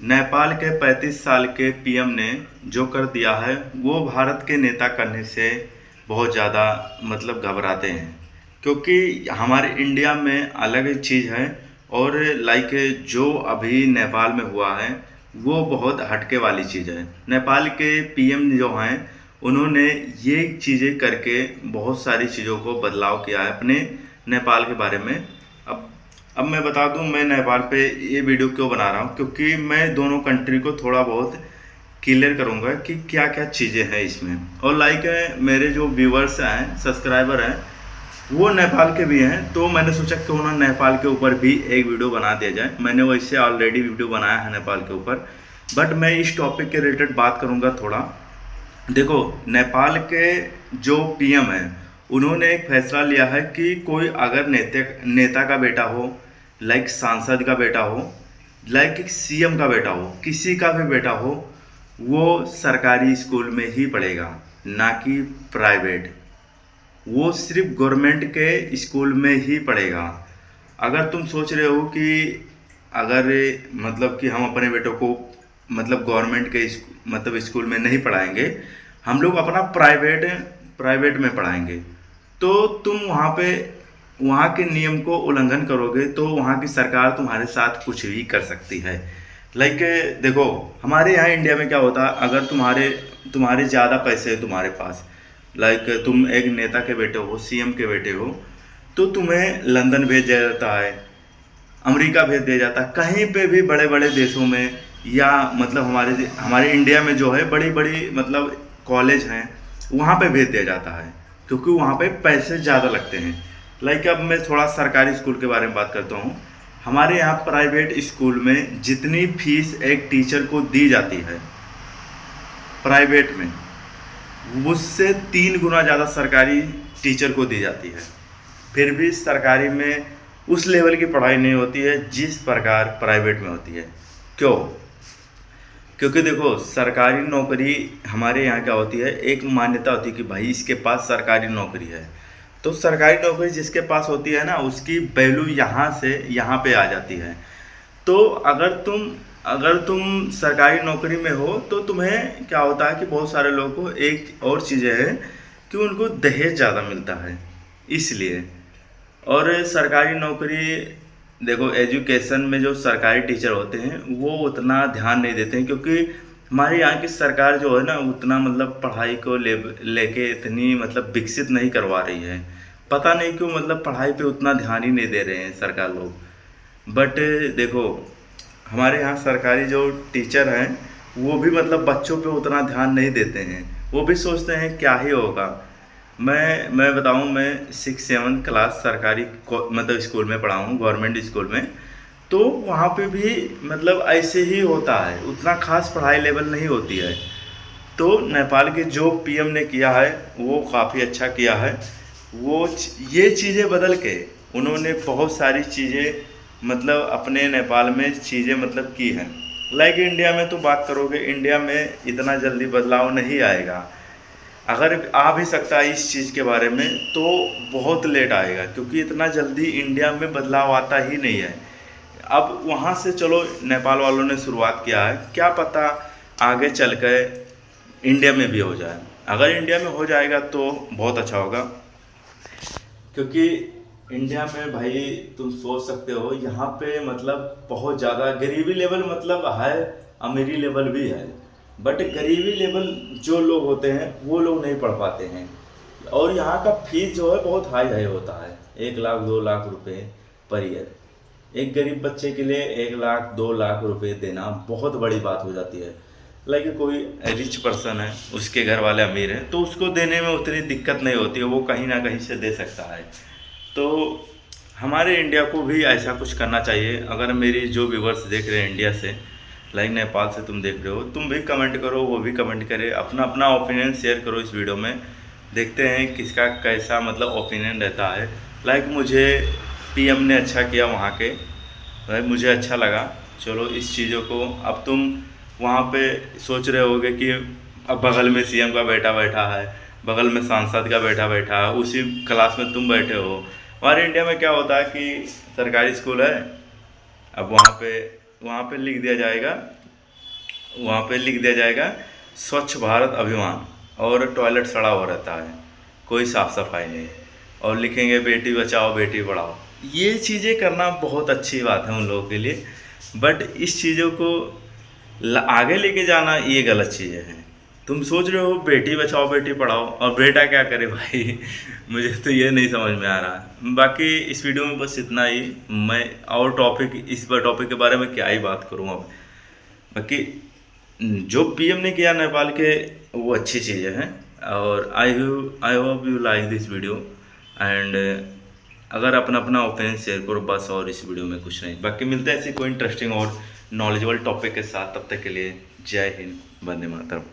नेपाल के 35 साल के पीएम ने जो कर दिया है वो भारत के नेता करने से बहुत ज़्यादा घबराते हैं, क्योंकि हमारे इंडिया में अलग चीज़ है। और लाइक जो अभी नेपाल में हुआ है वो बहुत हटके वाली चीज़ है। नेपाल के पीएम जो हैं उन्होंने ये चीज़ें करके बहुत सारी चीज़ों को बदलाव किया है अपने नेपाल के बारे में। अब अब मैं बता दूं मैं नेपाल पे ये वीडियो क्यों बना रहा हूँ, क्योंकि मैं दोनों कंट्री को थोड़ा बहुत क्लियर करूँगा कि क्या क्या चीज़ें हैं इसमें। और लाइक मेरे जो व्यूवर्स हैं, सब्सक्राइबर हैं, वो नेपाल के भी हैं, तो मैंने सोचा क्यों ना नेपाल के ऊपर भी एक वीडियो बना दिया जाए। मैंने वैसे ऑलरेडी वीडियो बनाया है नेपाल के ऊपर, बट मैं इस टॉपिक के रिलेटेड बात करूँगा थोड़ा। देखो, नेपाल के जो पीएम है उन्होंने एक फैसला लिया है कि कोई अगर नेता का बेटा हो, लाइक सांसद का बेटा हो, लाइक सीएम का बेटा हो, किसी का भी बेटा हो, वो सरकारी स्कूल में ही पढ़ेगा, ना कि प्राइवेट। वो सिर्फ गवर्नमेंट के स्कूल में ही पढ़ेगा। अगर तुम सोच रहे हो कि अगर कि हम अपने बेटों को गवर्नमेंट के स्कूल में नहीं पढ़ाएंगे, हम लोग अपना प्राइवेट में पढ़ाएंगे, तो तुम वहाँ के नियम को उल्लंघन करोगे तो वहाँ की सरकार तुम्हारे साथ कुछ भी कर सकती है। लाइक देखो, हमारे यहाँ इंडिया में क्या होता है, अगर तुम्हारे ज़्यादा पैसे है तुम्हारे पास, लाइक तुम एक नेता के बेटे हो, सीएम के बेटे हो, तो तुम्हें लंदन भेज दिया जाता है, अमेरिका भेज दिया जाता है, कहीं पे भी बड़े बड़े देशों में, या हमारे इंडिया में जो है बड़ी बड़ी कॉलेज हैं, वहाँ पे भेज दिया जाता है, क्योंकि वहाँ पे पैसे ज़्यादा लगते हैं। लाइक अब मैं थोड़ा सरकारी स्कूल के बारे में बात करता हूँ। हमारे यहाँ प्राइवेट स्कूल में जितनी फीस एक टीचर को दी जाती है प्राइवेट में, उससे 3 गुना ज़्यादा सरकारी टीचर को दी जाती है। फिर भी सरकारी में उस लेवल की पढ़ाई नहीं होती है जिस प्रकार प्राइवेट में होती है। क्यों? क्योंकि देखो, सरकारी नौकरी हमारे यहाँ क्या होती है, एक मान्यता होती है कि भाई इसके पास सरकारी नौकरी है, तो सरकारी नौकरी जिसके पास होती है ना, उसकी वैल्यू यहाँ से यहाँ पे आ जाती है। तो अगर तुम सरकारी नौकरी में हो तो तुम्हें क्या होता है कि बहुत सारे लोगों को एक और चीज़ें हैं कि उनको दहेज ज़्यादा मिलता है, इसलिए। और सरकारी नौकरी, देखो, एजुकेशन में जो सरकारी टीचर होते हैं वो उतना ध्यान नहीं देते हैं, क्योंकि हमारे यहाँ की सरकार जो है ना उतना पढ़ाई को लेके इतनी विकसित नहीं करवा रही है। पता नहीं क्यों, पढ़ाई पे उतना ध्यान ही नहीं दे रहे हैं सरकार लोग। बट देखो, हमारे यहाँ सरकारी जो टीचर हैं वो भी बच्चों पे उतना ध्यान नहीं देते हैं, वो भी सोचते हैं क्या ही होगा। मैं बताऊँ, मैं 6-7 क्लास सरकारी स्कूल में पढ़ा हूँ, गवर्नमेंट स्कूल में, तो वहाँ पे भी ऐसे ही होता है, उतना खास पढ़ाई लेवल नहीं होती है। तो नेपाल के जो पीएम ने किया है वो काफ़ी अच्छा किया है। ये चीज़ें बदल के उन्होंने बहुत सारी चीज़ें अपने नेपाल में चीज़ें की हैं। लाइक इंडिया में तो बात करोगे, इंडिया में इतना जल्दी बदलाव नहीं आएगा। अगर आ भी सकता है इस चीज़ के बारे में तो बहुत लेट आएगा, क्योंकि इतना जल्दी इंडिया में बदलाव आता ही नहीं है। अब वहाँ से चलो, नेपाल वालों ने शुरुआत किया है, क्या पता आगे चल कर इंडिया में भी हो जाए। अगर इंडिया में हो जाएगा तो बहुत अच्छा होगा, क्योंकि इंडिया में भाई तुम सोच सकते हो यहाँ पे बहुत ज़्यादा गरीबी लेवल है, अमीरी लेवल भी है, बट गरीबी लेवल जो लोग होते हैं वो लोग नहीं पढ़ पाते हैं। और यहाँ का फीस जो है बहुत हाई होता है, 1 लाख 2 लाख रुपए पर ईयर। एक गरीब बच्चे के लिए 1 लाख 2 लाख रुपए देना बहुत बड़ी बात हो जाती है। लाइक कोई रिच पर्सन है, उसके घर वाले अमीर हैं, तो उसको देने में उतनी दिक्कत नहीं होती है, वो कहीं ना कहीं से दे सकता है। तो हमारे इंडिया को भी ऐसा कुछ करना चाहिए। अगर मेरी जो व्यूवर्स देख रहे हैं इंडिया से, लाइक नेपाल से तुम देख रहे हो, तुम भी कमेंट करो, वो भी कमेंट करे, अपना अपना ओपिनियन शेयर करो इस वीडियो में। देखते हैं किसका कैसा ओपिनियन रहता है। लाइक मुझे पीएम ने अच्छा किया वहाँ के, लाइक मुझे अच्छा लगा। चलो, इस चीज़ों को अब तुम वहाँ पे सोच रहे होगे कि अब बगल में सीएम का बेटा बैठा है, बगल में सांसद का बेटा बैठा है, उसी क्लास में तुम बैठे हो। हमारे इंडिया में क्या होता है कि सरकारी स्कूल है, अब वहाँ पे लिख दिया जाएगा वहाँ पे लिख दिया जाएगा स्वच्छ भारत अभियान, और टॉयलेट सड़ा हुआ रहता है, कोई साफ़ सफाई नहीं, और लिखेंगे बेटी बचाओ बेटी पढ़ाओ। ये चीज़ें करना बहुत अच्छी बात है उन लोगों के लिए, बट इस चीज़ों को आगे लेके जाना ये गलत चीज़ें हैं। तुम सोच रहे हो बेटी बचाओ बेटी पढ़ाओ, और बेटा क्या करे भाई मुझे तो ये नहीं समझ में आ रहा। बाकी इस वीडियो में बस इतना ही। मैं और इस टॉपिक के बारे में क्या ही बात करूँ अब। बाकी जो पीएम ने किया नेपाल के, वो अच्छी चीज़ें हैं, और I hope you like this video. And अगर अपना अपना ओपिनियन शेयर करो बस, और इस वीडियो में कुछ नहीं। बाकी मिलते हैं ऐसे कोई इंटरेस्टिंग और नॉलेजेबल टॉपिक के साथ, तब तक के लिए जय हिंद, वंदे मातरम।